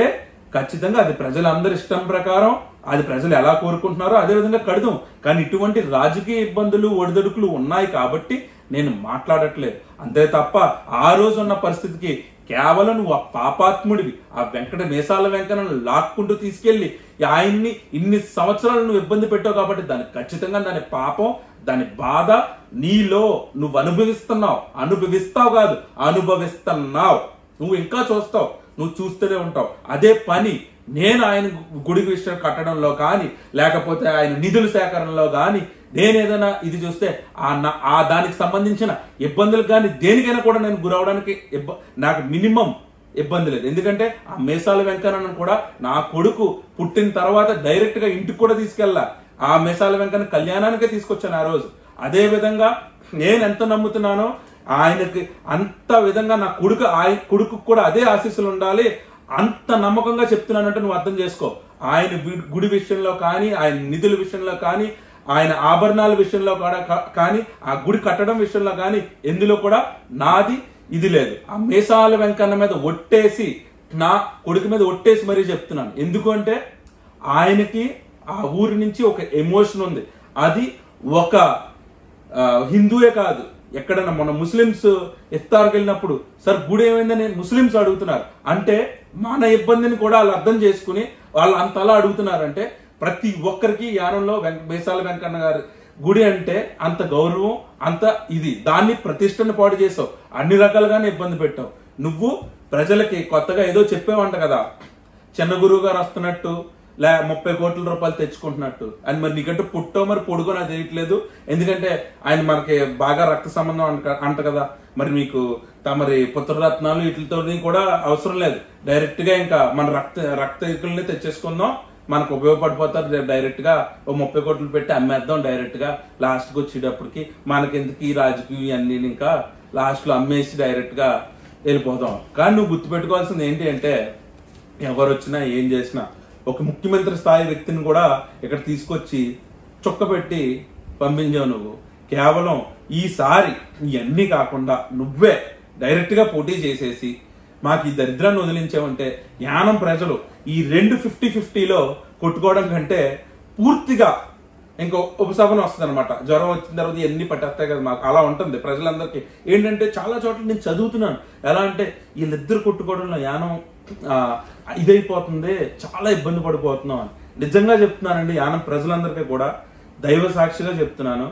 ఖచ్చితంగా అది ప్రజలందరి ఇష్టం ప్రకారం అది ప్రజలు ఎలా కోరుకుంటున్నారో అదే విధంగా కడదాం. కానీ ఇటువంటి రాజకీయ ఇబ్బందులు ఒడిదొడుకులు ఉన్నాయి కాబట్టి నేను మాట్లాడట్లేదు, అంతే తప్ప ఆ రోజు ఉన్న పరిస్థితికి కేవలం నువ్వు ఆ పాపాత్ముడివి, ఆ మేసాల వెంకన్నను లాక్కుంటూ తీసుకెళ్లి ఆయన్ని ఇన్ని సంవత్సరాలు నువ్వు ఇబ్బంది పెట్టావు కాబట్టి దానికి ఖచ్చితంగా దాని పాపం దాని బాధ నీలో నువ్వు అనుభవిస్తావు కాదు అనుభవిస్తున్నావు. నువ్వు ఇంకా చూస్తావు, నువ్వు చూస్తూనే ఉంటావు. అదే పని నేను ఆయన గుడి విషయం కట్టడంలో కానీ లేకపోతే ఆయన నిధుల సేకరణలో కానీ నేను ఏదైనా ఇది చూస్తే ఆ దానికి సంబంధించిన ఇబ్బందులకు కానీ దేనికైనా కూడా నేను గురవడానికి నాకు మినిమం ఇబ్బంది లేదు. ఎందుకంటే ఆ మేసాల వెంకన్నను కూడా నా కొడుకు పుట్టిన తర్వాత డైరెక్ట్ గా ఇంటికి కూడా తీసుకెళ్ళా, ఆ మేసాల వెంకన్న కళ్యాణానికే తీసుకొచ్చాను ఆ రోజు. అదే విధంగా నేను ఎంత నమ్ముతున్నానో ఆయనకి అంత విధంగా నా కొడుకు కూడా అదే ఆశీస్సులు ఉండాలి, అంత నమ్మకంగా చెప్తున్నానంటే నువ్వు అర్థం చేసుకో. ఆయన గుడి విషయంలో కానీ ఆయన నిధుల విషయంలో కానీ ఆయన ఆభరణాల విషయంలో కూడా కానీ ఆ గుడి కట్టడం విషయంలో కానీ ఎందులో కూడా నాది ఇది లేదు. ఆ మేసాల వెంకన్న మీద ఒట్టేసి నా కొడుకు మీద ఒట్టేసి మరీ చెప్తున్నాను. ఎందుకు అంటే ఆయనకి ఆ ఊరి నుంచి ఒక ఎమోషన్ ఉంది. అది ఒక హిందూయే కాదు, ఎక్కడన్నా మన ముస్లిమ్స్ ఇఫ్తార్కి వెళ్ళినప్పుడు సార్ గుడి ఏమైందని ముస్లిమ్స్ అడుగుతున్నారు అంటే మన ఇబ్బందిని కూడా వాళ్ళు అర్థం చేసుకుని వాళ్ళు అంతలా అడుగుతున్నారంటే ప్రతి ఒక్కరికి యానంలో మేసాల వెంకన్న గారి గుడి అంటే అంత గౌరవం, అంత ఇది. దాన్ని ప్రతిష్టను పాడు చేసావు, అన్ని రకాలుగానే ఇబ్బంది పెట్టావు. నువ్వు ప్రజలకి కొత్తగా ఏదో చెప్పేవంట కదా, చిన్న గురువు గారు వస్తున్నట్టు 30 కోట్ల రూపాయలు తెచ్చుకుంటున్నట్టు అని. మరి నీకంటే పుట్టో మరి పొడుగో నాకు తెలియట్లేదు, ఎందుకంటే ఆయన మనకి బాగా రక్త సంబంధం అంట కదా. మరి మీకు తమరి పుత్రరత్నాలు వీటితో కూడా అవసరం లేదు, డైరెక్ట్ గా ఇంకా మన రక్తకుల్ని తెచ్చేసుకుందాం, మనకు ఉపయోగపడిపోతారు. డైరెక్ట్ గా 30 కోట్లు పెట్టి అమ్మేద్దాం డైరెక్ట్ గా. లాస్ట్ కి వచ్చేటప్పటికి మనకెందుకు ఈ రాజకీయం అన్ని, ఇంకా లాస్ట్ లో అమ్మేసి డైరెక్ట్ గా వెళ్ళిపోదాం. కానీ నువ్వు గుర్తుపెట్టుకోవాల్సింది ఏంటి అంటే, ఎవరు వచ్చినా ఏం చేసినా ఒక ముఖ్యమంత్రి స్థాయి వ్యక్తిని కూడా ఇక్కడ తీసుకొచ్చి చుక్కపెట్టి పంపించావు నువ్వు. కేవలం ఈసారి ఇవన్నీ కాకుండా నువ్వే డైరెక్ట్ గా పోటీ చేసేసి మాకు ఈ దరిద్రాన్ని వదిలించావంటే యానం ప్రజలు ఈ 50-50లో కొట్టుకోవడం కంటే పూర్తిగా ఇంకో ఉపశమనం వస్తుంది అనమాట. జ్వరం వచ్చిన తర్వాత ఇవన్నీ పట్టేస్తాయి కదా, మాకు అలా ఉంటుంది. ప్రజలందరికీ ఏంటంటే చాలా చోట్ల నేను చదువుతున్నాను, ఎలా అంటే వీళ్ళిద్దరు కొట్టుకోవడంలో యానం ఇదైపోతుంది, చాలా ఇబ్బంది పడిపోతున్నాం అని. నిజంగా చెప్తున్నానండి, యానం ప్రజలందరికీ కూడా దైవ సాక్షిగా చెప్తున్నాను.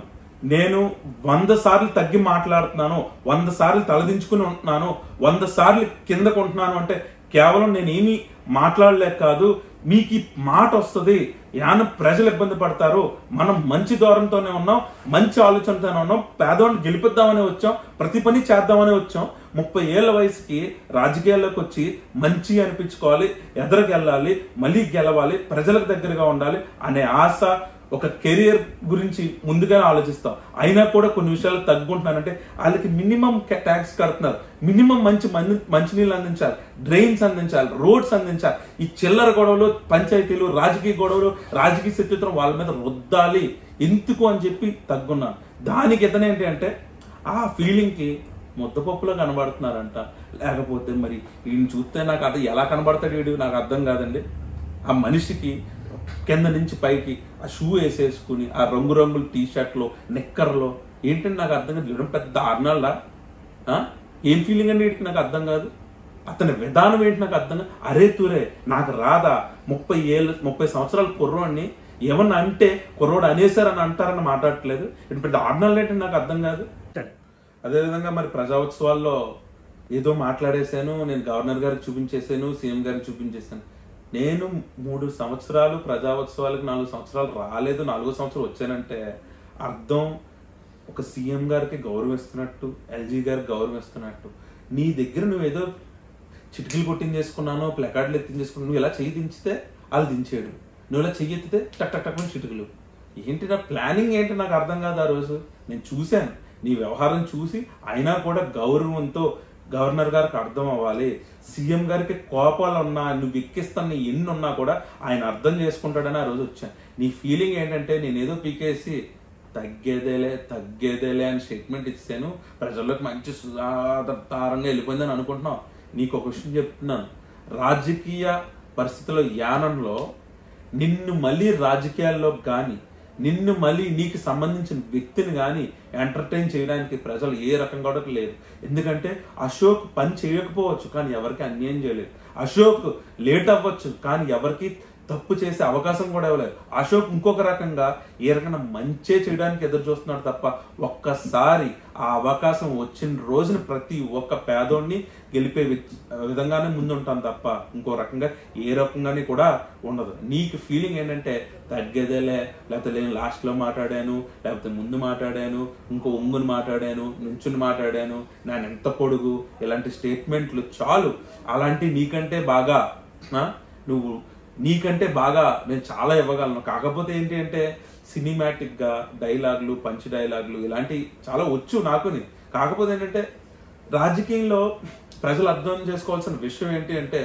నేను 100 సార్లు తగ్గి మాట్లాడుతున్నాను, 100 సార్లు తలదించుకుని ఉంటున్నాను, 100 సార్లు కిందకు ఉంటున్నాను అంటే కేవలం నేనేమి మాట్లాడలేక కాదు, మీకు ఈ మాట వస్తుంది. యానం ప్రజలు ఇబ్బంది పడతారు, మనం మంచి దూరంతోనే ఉన్నాం, మంచి ఆలోచనతోనే ఉన్నాం, పేదవాడిని గెలిపిద్దామని వచ్చాం, ప్రతి పని చేద్దామని వచ్చాం. 30 ఏళ్ల వయసుకి రాజకీయాల్లోకి వచ్చి మంచి అనిపించుకోవాలి, ఎదరకెళ్ళాలి, మళ్ళీ గెలవాలి, ప్రజలకు దగ్గరగా ఉండాలి అనే ఆశ, ఒక కెరియర్ గురించి ముందుగానే ఆలోచిస్తాం. అయినా కూడా కొన్ని విషయాలు తగ్గుంటున్నారంటే వాళ్ళకి మినిమం ట్యాక్స్ కడుతున్నారు, మినిమం మంచినీళ్ళు అందించాలి, డ్రైన్స్ అందించాలి, రోడ్స్ అందించాలి. ఈ చిల్లర గొడవలు, పంచాయతీలు, రాజకీయ గొడవలు, రాజకీయ శత్రుత్వం వాళ్ళ మీద రుద్దాలి ఎందుకు అని చెప్పి తగ్గున్నాను. దానికి ఇతనేంటి అంటే ఆ ఫీలింగ్కి ముద్దపప్పులో కనబడుతున్నారంట. లేకపోతే మరి వీడిని చూస్తే నాకు అది ఎలా కనబడతాడు వీడు నాకు అర్థం కాదండి. ఆ మనిషికి కింద నుంచి పైకి ఆ షూ వేసేసుకుని ఆ రంగురంగుల టీషర్ట్లో నిక్కర్లో ఏంటంటే నాకు అర్థం కాదు. వీడు పెద్ద ఆర్నాల్డా ఏం ఫీలింగ్ అండి వీడికి నాకు అర్థం కాదు. అతని విధానం ఏంటి నాకు అర్థం కాదు. అరే తురే నాకు రాదా 30 సంవత్సరాల కుర్రోడిని ఏమన్నా అంటే కుర్రోడు అనేసారని అంటారని మాట్లాడట్లేదు. ఇటు పెద్ద ఆర్నాల్డ్ ఏంటంటే నాకు అర్థం కాదు. అదేవిధంగా మరి ప్రజా ఉత్సవాల్లో ఏదో మాట్లాడేశాను, నేను గవర్నర్ గారికి చూపించేశాను, సీఎం గారికి చూపించేశాను. నేను 3 సంవత్సరాలు ప్రజా ఉత్సవాలకు 4 సంవత్సరాలు రాలేదు, 4వ సంవత్సరం వచ్చానంటే అర్థం ఒక సీఎం గారికి గౌరవిస్తున్నట్టు, ఎల్జీ గారికి గౌరవిస్తున్నట్టు. నీ దగ్గర నువ్వేదో చిటికలు కొట్టించేసుకున్నాను, ప్లకార్డులు ఎత్తించేసుకున్నాను. నువ్వు ఇలా చెయ్యి దించితే వాళ్ళు దించాడు, నువ్వు ఇలా చెయ్యి ఎత్తితే టక్ టక్ టక్ చిటికలు. ఏంటి నా ప్లానింగ్ ఏంటి నాకు అర్థం కాదు. ఆ రోజు నేను చూశాను నీ వ్యవహారం చూసి, అయినా కూడా గౌరవంతో గవర్నర్ గారికి అర్థం అవ్వాలి, సీఎం గారికి కోపాలు ఉన్నా, నువ్వు ఎక్కిస్తాను ఎన్ని ఉన్నా కూడా ఆయన అర్థం చేసుకుంటాడని ఆ రోజు వచ్చాను. నీ ఫీలింగ్ ఏంటంటే నేనేదో పీకేసి తగ్గేదేలే అని స్టేట్మెంట్ ఇచ్చాను, ప్రజల్లోకి మంచి సుధారంగా వెళ్ళిపోయిందని అనుకుంటున్నావు. నీకు ఒక విషయం చెప్తున్నాను, రాజకీయ పరిస్థితుల యానంలో నిన్ను మళ్ళీ రాజకీయాల్లో కానీ, నిన్ను మళ్ళీ నీకు సంబంధించిన వ్యక్తిని కానీ ఎంటర్టైన్ చేయడానికి ప్రజలు ఏ రకంగా కూడా లేదు. ఎందుకంటే అశోక్ పని చేయకపోవచ్చు కానీ ఎవరికి అన్యాయం చేయలేదు, అశోక్ లేట్ అవ్వచ్చు కానీ ఎవరికి తప్పు చేసే అవకాశం కూడా ఇవ్వలేదు. అశోక్ ఇంకొక రకంగా ఏ రకంగా మంచే చేయడానికి ఎదురు చూస్తున్నాడు తప్ప, ఒక్కసారి ఆ అవకాశం వచ్చిన రోజున ప్రతి ఒక్క పేదోడిని గెలిపే విధంగానే ముందుంటాను తప్ప ఇంకో రకంగా ఏ రకంగానే కూడా ఉండదు. నీకు ఫీలింగ్ ఏంటంటే తగ్గేదేలే, లేకపోతే నేను లాస్ట్లో మాట్లాడాను, లేకపోతే ముందు మాట్లాడాను, ఇంకో ఒంగుని మాట్లాడాను, నుంచుని మాట్లాడాను, నేను ఎంత పొడుగు, ఇలాంటి స్టేట్మెంట్లు చాలు. అలాంటి నీకంటే బాగా నేను చాలా ఇవ్వగలను. కాకపోతే ఏంటి అంటే సినిమాటిక్ గా డైలాగులు, పంచ్ డైలాగులు ఇలాంటి చాలా వచ్చు నాకుని. కాకపోతే ఏంటంటే రాజకీయంలో ప్రజలు అర్థం చేసుకోవాల్సిన విషయం ఏంటి అంటే,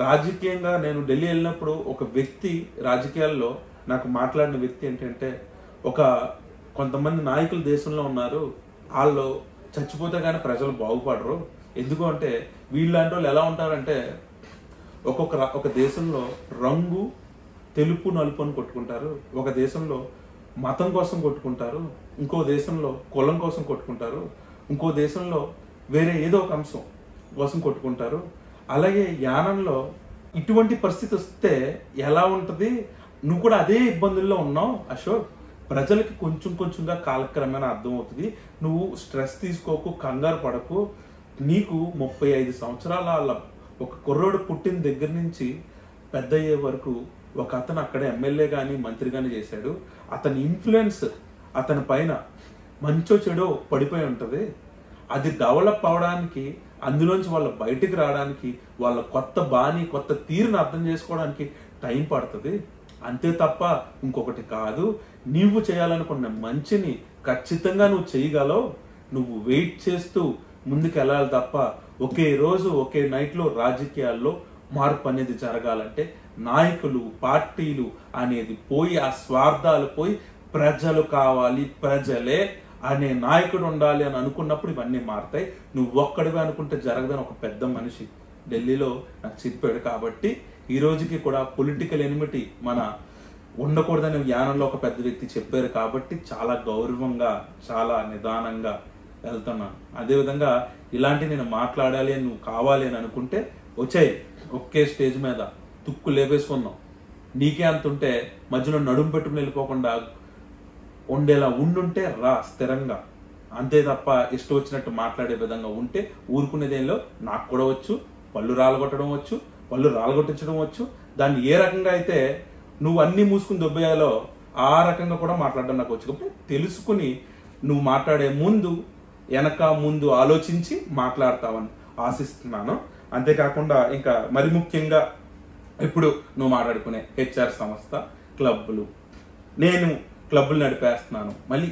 రాజకీయంగా నేను ఢిల్లీ వెళ్ళినప్పుడు ఒక వ్యక్తి రాజకీయాల్లో నాకు మాట్లాడిన వ్యక్తి ఏంటంటే, కొంతమంది నాయకులు దేశంలో ఉన్నారు, వాళ్ళు చచ్చిపోతే కానీ ప్రజలు బాగుపడరు. ఎందుకు అంటే వీళ్ళంటి వాళ్ళు ఎలా ఉంటారంటే, ఒక దేశంలో రంగు తెలుపు నలుపు అని కొట్టుకుంటారు, ఒక దేశంలో మతం కోసం కొట్టుకుంటారు, ఇంకో దేశంలో కులం కోసం కొట్టుకుంటారు, ఇంకో దేశంలో వేరే ఏదో ఒక అంశం కోసం కొట్టుకుంటారు. అలాగే యానంలో ఇటువంటి పరిస్థితి వస్తే ఎలా ఉంటుంది? నువ్వు కూడా అదే ఇబ్బందుల్లో ఉన్నావు అశోక్. ప్రజలకి కొంచెంగా కాలక్రమేణా అర్థమవుతుంది. నువ్వు స్ట్రెస్ తీసుకోకు, కంగారు పడకు. నీకు 35 సంవత్సరాల ఒక కుర్రోడు పుట్టిన దగ్గర నుంచి పెద్ద అయ్యే వరకు ఒక అతను అక్కడ ఎమ్మెల్యే కానీ మంత్రి కానీ చేశాడు. అతని ఇన్ఫ్లుయెన్స్ అతని పైన మంచో చెడో పడిపోయి ఉంటుంది. అది డెవలప్ అవడానికి, అందులోంచి వాళ్ళ బయటికి రావడానికి, వాళ్ళ కొత్త తీరుని అర్థం చేసుకోవడానికి టైం పడుతుంది. అంతే తప్ప ఇంకొకటి కాదు. నువ్వు చేయాలనుకున్న మంచిని ఖచ్చితంగా నువ్వు చేయగలవు. నువ్వు వెయిట్ చేస్తూ ముందుకు వెళ్ళాలి తప్ప ఒకే రోజు ఒకే నైట్లో రాజకీయాల్లో మార్పు అనేది జరగాలంటే నాయకులు, పార్టీలు అనేది పోయి, ఆ స్వార్థాలు పోయి ప్రజలు కావాలి, ప్రజలే అనే నాయకుడు ఉండాలి అని అనుకున్నప్పుడు ఇవన్నీ మారుతాయి. నువ్వు ఒక్కడివే అనుకుంటే జరగదని ఒక పెద్ద మనిషి ఢిల్లీలో నాకు చెప్పాడు. కాబట్టి ఈ రోజుకి కూడా పొలిటికల్ ఎనిమిటీ మన ఉండకూడదని యానంలో ఒక పెద్ద వ్యక్తి చెప్పారు. కాబట్టి చాలా గౌరవంగా, చాలా నిదానంగా వెళ్తున్నాను. అదేవిధంగా ఇలాంటి నేను మాట్లాడాలి అని నువ్వు కావాలి అని అనుకుంటే వచ్చాయి, ఒకే స్టేజ్ మీద తుక్కు లేపేసుకుందాం. నీకే అంతుంటే మధ్యలో నడుము పెట్టుకుని వెళ్ళిపోకుండా ఉండేలా ఉండుంటే రా స్థిరంగా. అంతే తప్ప ఇష్టం వచ్చినట్టు మాట్లాడే విధంగా ఉంటే ఊరుకునేదేలో నాకు కూడా వచ్చు. పళ్ళు రాలగొట్టడం వచ్చు, పళ్ళు రాలగొట్టించడం వచ్చు. దాన్ని ఏ రకంగా అయితే నువ్వు అన్ని మూసుకుని దొబ్బేయాలో ఆ రకంగా కూడా మాట్లాడడం నాకు వచ్చు. కాబట్టి తెలుసుకుని నువ్వు మాట్లాడే ముందు ఆలోచించి మాట్లాడతావని ఆశిస్తున్నాను. అంతేకాకుండా ఇంకా మరి ముఖ్యంగా ఇప్పుడు నువ్వు మాట్లాడుకునే హెచ్ఆర్ సంస్థ, క్లబ్బులు, నేను క్లబ్బులు నడిపేస్తున్నాను. మళ్ళీ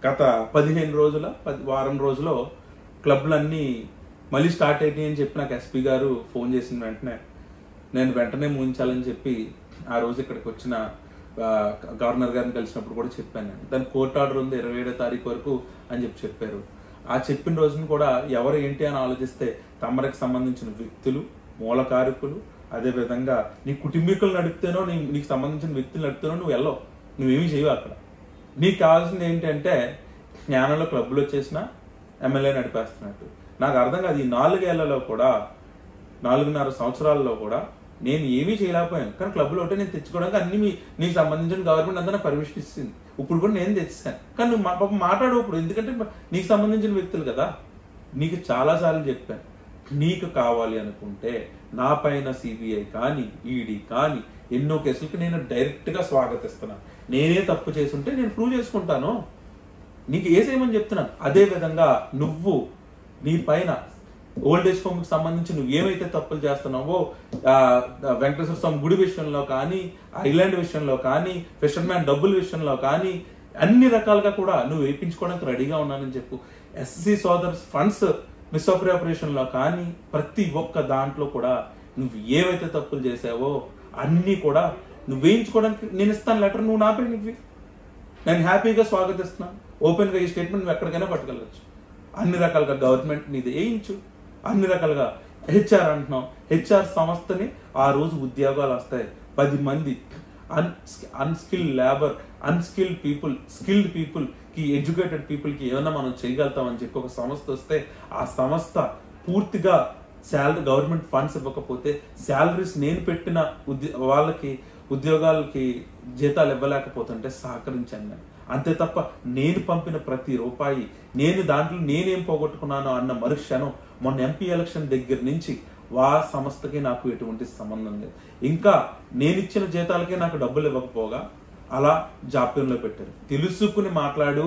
గత 15 రోజుల వారం రోజులో క్లబ్లన్నీ మళ్ళీ స్టార్ట్ అయినాయి అని చెప్పి నాకు ఎస్పీ గారు ఫోన్ చేసిన వెంటనే నేను వెంటనే ముగించాలని చెప్పి ఆ రోజు ఇక్కడికి వచ్చిన గవర్నర్ గారిని కలిసినప్పుడు కూడా చెప్పాను. దాని కోర్టు ఆర్డర్ ఉంది 27వ తారీఖు వరకు అని చెప్పారు. ఆ చెప్పిన రోజున కూడా ఎవరు ఏంటి అని ఆలోచిస్తే తమరికి సంబంధించిన వ్యక్తులు, మూలకారకులు, అదేవిధంగా నీ కుటుంబీకులు నడిపితేనో నీకు సంబంధించిన వ్యక్తులు నడిపితేనో నువ్వు వెళ్ళవు, నువ్వేమీ చేయవు. అక్కడ నీకు కావాల్సింది ఏంటంటే జ్ఞానంలో క్లబ్లు వచ్చేసినా ఎమ్మెల్యే నడిపేస్తున్నట్టు. నాకు అర్థం కాదు. ఈ 4 ఏళ్లలో కూడా 4.5 సంవత్సరాల్లో కూడా నేను ఏమీ చేయలేకపోయాను. కానీ క్లబ్లో ఒకటే నేను తెచ్చుకోవడానికి అన్ని నీకు సంబంధించిన గవర్నమెంట్ అంతా నాకు పర్మిషన్ ఇస్తుంది. ఇప్పుడు కూడా నేను తెచ్చాను. కానీ నువ్వు పాపం మాట్లాడు ఇప్పుడు, ఎందుకంటే నీకు సంబంధించిన వ్యక్తులు కదా. నీకు చాలాసార్లు చెప్పాను, నీకు కావాలి అనుకుంటే నా పైన సిబిఐ కానీ ఈడీ కానీ ఎన్నో కేసులకి నేను డైరెక్ట్గా స్వాగతిస్తున్నాను. నేనే తప్పు చేసుంటే నేను ప్రూవ్ చేసుకుంటాను, నీకు ఏసేయమని చెప్తున్నాను. అదే విధంగా నువ్వు నీ పైన ఓల్డేజ్ హోమ్కి సంబంధించి నువ్వు ఏమైతే తప్పులు చేస్తున్నావో, వెంకటేశ్వర స్వామి గుడి విషయంలో కానీ, ఐలాండ్ విషయంలో కానీ, ఫిషర్మ్యాన్ డబ్బుల విషయంలో కానీ అన్ని రకాలుగా కూడా నువ్వు వేయించుకోవడానికి రెడీగా ఉన్నానని చెప్పు. ఎస్సీ సోదర్స్ ఫండ్స్ మిస్అప్రియాపరేషన్ లో కానీ ప్రతి ఒక్క దాంట్లో కూడా నువ్వు ఏవైతే తప్పులు చేసావో అన్ని కూడా నువ్వు వేయించుకోవడానికి నేను ఇస్తాను లెటర్, నువ్వు నా పేరు నువ్వు. నేను హ్యాపీగా స్వాగతిస్తున్నాను. ఓపెన్ గా ఈ స్టేట్మెంట్ నువ్వు ఎక్కడికైనా పట్టుకెళ్ళచ్చు. అన్ని రకాలుగా గవర్నమెంట్ నీది వేయించు, అన్ని రకాలుగా. హెచ్ఆర్ అంటున్నాం, హెచ్ఆర్ సంస్థని ఆ రోజు ఉద్యోగాలు వస్తాయి. 10 మంది unskilled labour, unskilled people, skilled people కి, ఎడ్యుకేటెడ్ పీపుల్ కి ఏమన్నా మనం చేయగలుగుతామని చెప్పి ఒక సంస్థ వస్తే ఆ సంస్థ పూర్తిగా శాలరీ గవర్నమెంట్ ఫండ్స్ ఇవ్వకపోతే శాలరీస్ నేను పెట్టిన వాళ్ళకి ఉద్యోగాలకి జీతాలు ఇవ్వలేకపోతుంటే సహకరించాను. అంతే తప్ప నేను పంపిన ప్రతి రూపాయి నేను దాంట్లో నేనేం పోగొట్టుకున్నానో అన్న మరుక్షణం మొన్న ఎంపీ ఎలక్షన్ దగ్గర నుంచి సంస్థకి నాకు ఎటువంటి సంబంధం లేదు. ఇంకా నేనిచ్చిన జీతాలకే నాకు డబ్బులు ఇవ్వకపోగా అలా జాప్యంలో పెట్టారు. తెలుసుకుని మాట్లాడు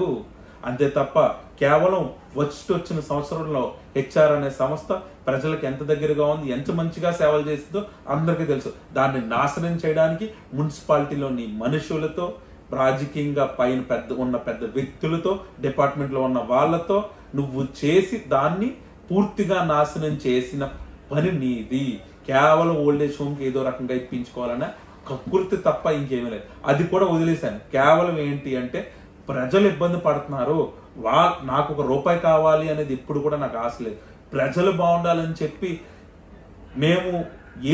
అంతే తప్ప కేవలం వచ్చిన సంవత్సరంలో హెచ్ఆర్ అనే సంస్థ ప్రజలకు ఎంత దగ్గరగా ఉంది, ఎంత మంచిగా సేవలు చేస్తుందో అందరికీ తెలుసు. దాన్ని నాశనం చేయడానికి మున్సిపాలిటీలోని మనుషులతో, రాజకీయంగా పైన పెద్ద వ్యక్తులతో, డిపార్ట్మెంట్ లో ఉన్న వాళ్ళతో నువ్వు చేసి దాన్ని పూర్తిగా నాశనం చేసిన పని నీది. కేవలం ఓల్డేజ్ హోమ్ కి ఏదో రకంగా ఇప్పించుకోవాలన్న కకృతి తప్ప ఇంకేమీ లేదు. అది కూడా వదిలేశాను. కేవలం ఏంటి అంటే ప్రజలు ఇబ్బంది పడుతున్నారు, నాకు ₹1 కావాలి అనేది ఇప్పుడు కూడా నాకు ఆశ లేదు. ప్రజలు బాగుండాలని చెప్పి మేము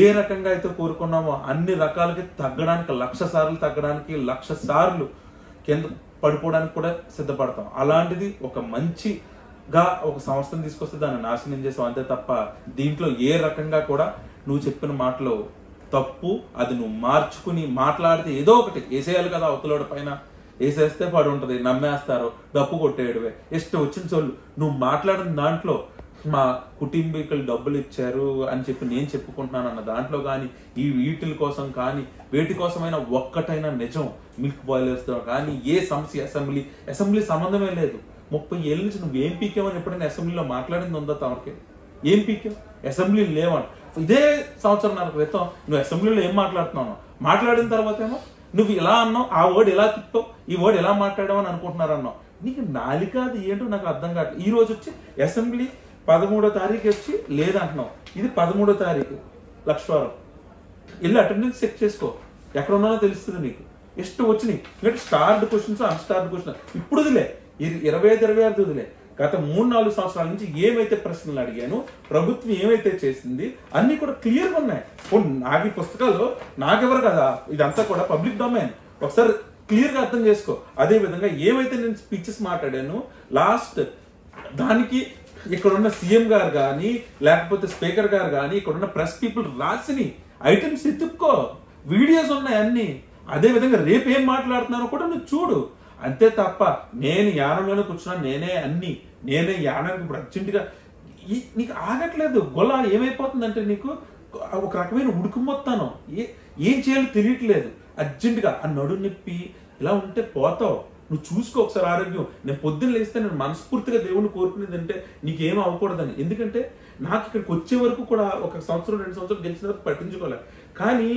ఏ రకంగా అయితే కోరుకున్నామో అన్ని రకాలకి తగ్గడానికి 1,00,000 సార్లు తగ్గడానికి 1,00,000 సార్లు కింద పడిపోవడానికి కూడా సిద్ధపడతాం. అలాంటిది ఒక మంచిగా ఒక సంస్థను తీసుకొస్తే దాన్ని నాశనం చేసాం అంతే తప్ప దీంట్లో ఏ రకంగా కూడా నువ్వు చెప్పిన మాటలో తప్పు. అది నువ్వు మార్చుకుని మాట్లాడితే ఏదో ఒకటి వేసేయాలి కదా, అవతలోడి పైన వేసేస్తే పడి ఉంటది, నమ్మేస్తారు, డప్పు కొట్టేయడమే ఇష్టం వచ్చిన చోళ్ళు. నువ్వు మాట్లాడిన దాంట్లో మా కుటుంబీకులు డబ్బులు ఇచ్చారు అని చెప్పి నేను చెప్పుకుంటున్నాను అన్న దాంట్లో కానీ, ఈ వీటిల కోసం కానీ వేటి కోసమైనా ఒక్కటైనా నిజం మిల్క్ బాయిలర్స్ తో కానీ ఏ సమస్య అసెంబ్లీ సంబంధమే లేదు. 30 ఏళ్ళ నుంచి నువ్వు ఏం పీకేమని ఎప్పుడైనా అసెంబ్లీలో మాట్లాడింది ఉందా? తమరికి ఏం పీకే? అసెంబ్లీ లేవని ఇదే 1.5 సంవత్సరాల క్రితం నువ్వు అసెంబ్లీలో ఏం మాట్లాడుతున్నావు? మాట్లాడిన తర్వాత ఏమో నువ్వు ఇలా అన్నావు, ఆ వర్డ్ ఎలా తిప్పావు, ఈ వర్డ్ ఎలా మాట్లాడావు అని అనుకుంటున్నారు అన్నావు. నీకు నాలిక అది ఏంటో నాకు అర్థం కావట్లేదు. ఈ రోజు వచ్చి అసెంబ్లీ 13వ తారీఖు వచ్చి లేదంటున్నావు, ఇది 13వ తారీఖు లక్షవారం. వెళ్ళి అటెండెన్స్ చెక్ చేసుకో, ఎక్కడ ఉన్నానో తెలుస్తుంది నీకు. ఇష్టం వచ్చినాయి ఎందుకంటే స్టార్డ్ క్వశ్చన్స్, అన్స్టార్డ్ క్వశ్చన్ ఇప్పుడు వదిలే, ఇది 25-26 వదిలే. గత 3-4 సంవత్సరాల నుంచి ఏమైతే ప్రశ్నలు అడిగాను, ప్రభుత్వం ఏమైతే చేసింది అన్ని కూడా క్లియర్గా ఉన్నాయి. నాకు ఈ పుస్తకాలు నాకెవరు కదా, ఇదంతా కూడా పబ్లిక్ డొమైన్, ఒకసారి క్లియర్ గా అర్థం చేసుకో. అదే విధంగా ఏమైతే నేను స్పీచెస్ మాట్లాడాను లాస్ట్ దానికి ఇక్కడున్న సీఎం గారు కానీ లేకపోతే స్పీకర్ గారు కానీ ఇక్కడున్న ప్రెస్ పీపుల్ రాసిని ఐటమ్స్ ఎత్తుక్కో, వీడియోస్ ఉన్నాయి అన్ని. అదే విధంగా రేపు ఏం మాట్లాడుతున్నారో కూడా నువ్వు చూడు. అంతే తప్ప నేను యానంలోనే కూర్చున్నాను, నేనే యానానికి ఇప్పుడు అర్జెంటుగా నీకు ఆగట్లేదు. గొల్ల ఏమైపోతుందంటే నీకు ఒక రకమైన ఉడుకుమొత్తాను, ఏం చేయాలో తెలియట్లేదు. అర్జెంటుగా ఆ నడు నొప్పి ఇలా ఉంటే పోతావు. నువ్వు చూసుకో ఒకసారి ఆరోగ్యం. నేను పొద్దున్న లేస్తే నేను మనస్ఫూర్తిగా దేవుణ్ణి కోరుకునేది అంటే నీకేం అవ్వకూడదని. ఎందుకంటే నాకు ఇక్కడికి వచ్చే వరకు కూడా 1 సంవత్సరం 2 సంవత్సరాలు గెలిచిన వరకు పట్టించుకోలే. కానీ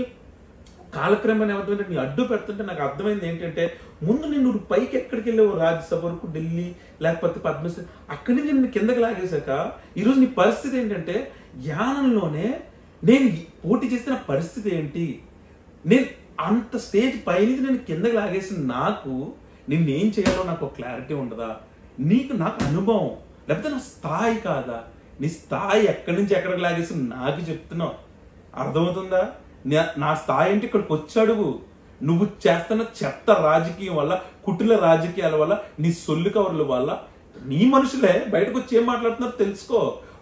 కాలక్రమేణా ఏమవుతుందంటే నీ అడ్డు పెడుతుంటే నాకు అర్థమైంది ఏంటంటే, ముందు నేను నువ్వు పైకి ఎక్కడికి వెళ్ళావు, రాజ్యసభ వరకు, ఢిల్లీ, లేకపోతే పద్మశ్రీ, అక్కడి నుంచి నేను కిందకి లాగేశాక ఈరోజు నీ పరిస్థితి ఏంటంటే, యానంలోనే నేను పోటీ చేసిన పరిస్థితి ఏంటి, నేను అంత స్టేజ్ పైనుంచి నేను కిందకి లాగేసిన నాకు నిన్నేం చేయాలో నాకు ఒక క్లారిటీ ఉండదా, నాకు అనుభవం లేకపోతే నా స్థాయి కాదా, నీ స్థాయి ఎక్కడి నుంచి ఎక్కడికి లాగేసి నాకు చెప్తున్నావు, అర్థమవుతుందా? నా స్థాయి అంటే ఇక్కడికి వచ్చాడు, నువ్వు చేస్తున్న చెత్త రాజకీయం వల్ల, కుటిల రాజకీయాల వల్ల, నీ సొల్లు కవర్ల వల్ల నీ మనుషులే బయటకు వచ్చి ఏం మాట్లాడుతున్నారో తెలుసుకో.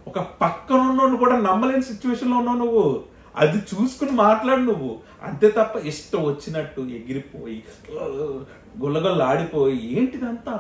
ఒక పక్కన ఉన్నోడు కూడా నమ్మలేని సిచ్యువేషన్లో ఉన్నావు నువ్వు, అది చూసుకుని మాట్లాడు నువ్వు, అంతే తప్ప ఇష్టం వచ్చినట్టు ఎగిరిపోయి గుల్లగొల్లాడిపోయి ఏంటిదంతా,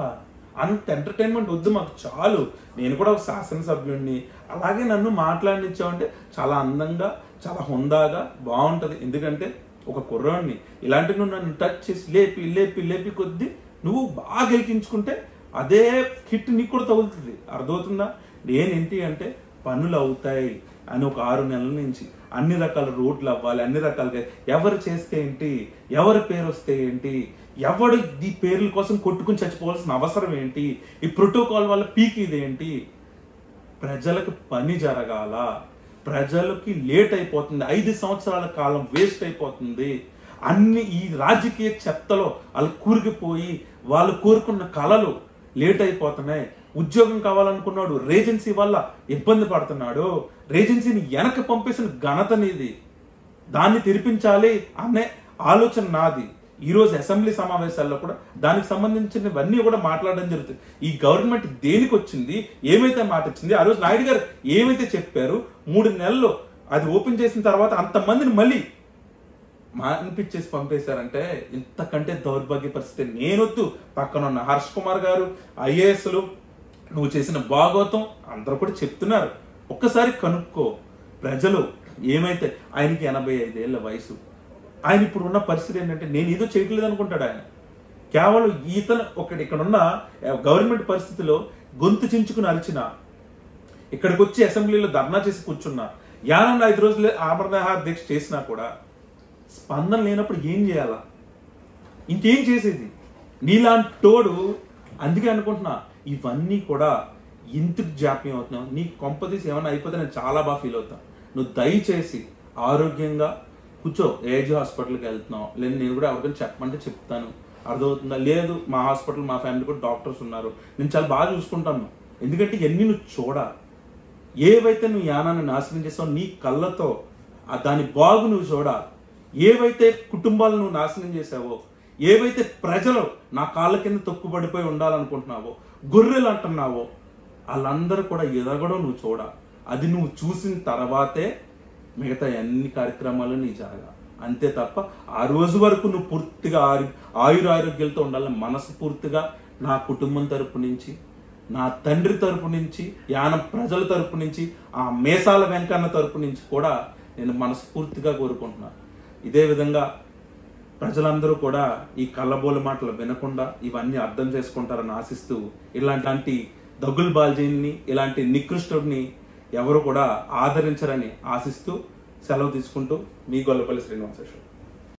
అంత ఎంటర్టైన్మెంట్ వద్దు మాకు, చాలు. నేను కూడా ఒక శాసనసభ్యుడిని, అలాగే నన్ను మాట్లాడినిచ్చావంటే చాలా అందంగా, చాలా హుందాగా బాగుంటది. ఎందుకంటే ఒక కుర్రాడిని ఇలాంటి నువ్వు నన్ను టచ్ చేసి లేపి లేపి లేపి కొద్దీ నువ్వు బాగా గెలికించుకుంటే అదే హిట్ నీకు కూడా తగులుతుంది, అర్థమవుతుందా? నేనేంటి అంటే పనులు అవుతాయి అని ఒక 6 నెలల నుంచి అన్ని రకాల రోడ్లు అవ్వాలి, అన్ని రకాలుగా ఎవరు చేస్తే ఏంటి, ఎవరి పేరు వస్తే ఏంటి, ఎవడు ఈ పేర్ల కోసం కొట్టుకుని చచ్చిపోవాల్సిన అవసరం ఏంటి, ఈ ప్రోటోకాల్ వల్ల పీక్ ఇదేంటి, ప్రజలకు పని జరగాల, ప్రజలకి లేట్ అయిపోతుంది, 5 సంవత్సరాల కాలం వేస్ట్ అయిపోతుంది, అన్ని ఈ రాజకీయ చెత్తలో వాళ్ళు కూరుకుపోయి వాళ్ళు కోరుకున్న కళలు లేట్ అయిపోతున్నాయి. ఉద్యోగం కావాలనుకున్నాడు, రేజెన్సీ వల్ల ఇబ్బంది పడుతున్నాడు, రేజెన్సీని వెనక పంపేసిన ఘనత నీది, దాన్ని తెరిపించాలి అనే ఆలోచన నాది. ఈరోజు అసెంబ్లీ సమావేశాల్లో కూడా దానికి సంబంధించినవన్నీ కూడా మాట్లాడడం జరుగుతుంది. ఈ గవర్నమెంట్ దేనికి వచ్చింది, ఏమైతే మాట ఇచ్చింది, ఆ రోజు నాయుడు గారు ఏమైతే చెప్పారు, 3 నెలల్లో అది ఓపెన్ చేసిన తర్వాత అంతమందిని మళ్ళీ అనిపించేసి పంపేశారంటే ఇంతకంటే దౌర్భాగ్య పరిస్థితి నేనొద్దు. పక్కన ఉన్న హర్ష్ కుమార్ గారు, ఐఏఎస్లు, నువ్వు చేసిన భాగవతం అందరూ కూడా చెప్తున్నారు. ఒక్కసారి కనుక్కో, ప్రజలు ఏమైతే, ఆయనకి 85 ఏళ్ల వయసు, ఆయన ఇప్పుడు ఉన్న పరిస్థితి ఏంటంటే నేను ఏదో చేయట్లేదు అనుకుంటాడు ఆయన. కేవలం ఈతను ఇక్కడున్న గవర్నమెంట్ పరిస్థితిలో గొంతు చించుకుని అరిచిన, ఇక్కడికి వచ్చి అసెంబ్లీలో ధర్నా చేసి కూర్చున్నా, యానంలో 5 రోజులు ఆమరణ దీక్ష చేసినా కూడా స్పందన లేనప్పుడు ఏం చేయాలా, ఇంకేం చేసేది? నీలాంటి తోడు. అందుకే అనుకుంటున్నా ఇవన్నీ కూడా ఇంతకు జాప్యం అవుతున్నావు, నీకు కొంపదీసి ఏమైనా అయిపోతే నేను చాలా బాగా ఫీల్ అవుతాను. నువ్వు దయచేసి ఆరోగ్యంగా కూర్చో, ఏజ్ హాస్పిటల్కి వెళ్తున్నావు, లేదు నేను కూడా ఎవరికైనా చెప్పమంటే చెప్తాను, అర్థమవుతుందా? లేదు మా హాస్పిటల్, మా ఫ్యామిలీ కూడా డాక్టర్స్ ఉన్నారు, నేను చాలా బాగా చూసుకుంటాను. ఎందుకంటే ఇవన్నీ నువ్వు చూడాలి. ఏవైతే నువ్వు యానాన్ని నాశనం చేస్తావు నీ కళ్ళతో, దాని బాగు నువ్వు చూడాలి. ఏవైతే కుటుంబాలను నువ్వు నాశనం చేసావో, ఏవైతే ప్రజలు నా కాళ్ళ కింద తొక్కుబడిపోయి ఉండాలనుకుంటున్నావో, గొర్రెలు అంటున్నావో, వాళ్ళందరూ కూడా ఎదగడం నువ్వు చూడాలి. అది నువ్వు చూసిన తర్వాతే మిగతా అన్ని కార్యక్రమాలు నీ జరగాలి. అంతే తప్ప ఆ రోజు వరకు నువ్వు పూర్తిగా ఆయురారోగ్యాలతో ఉండాలని మనస్ఫూర్తిగా నా కుటుంబం తరపు నుంచి, నా తండ్రి తరపు నుంచి, యానం ప్రజల తరపు నుంచి, ఆ మేసాల వెంకన్న తరపు నుంచి కూడా నేను మనస్ఫూర్తిగా కోరుకుంటున్నాను. ఇదే విధంగా ప్రజలందరూ కూడా ఈ కళ్ళబోల మాటలు వినకుండా ఇవన్నీ అర్థం చేసుకుంటారని ఆశిస్తూ, ఇలాంటి దగ్గుల్ బాల్జీని, ఇలాంటి నికృష్టుడిని ఎవరు కూడా ఆదరించరని ఆశిస్తూ సెలవు తీసుకుంటూ మీ గొల్లపల్లి శ్రీనివాసరావు.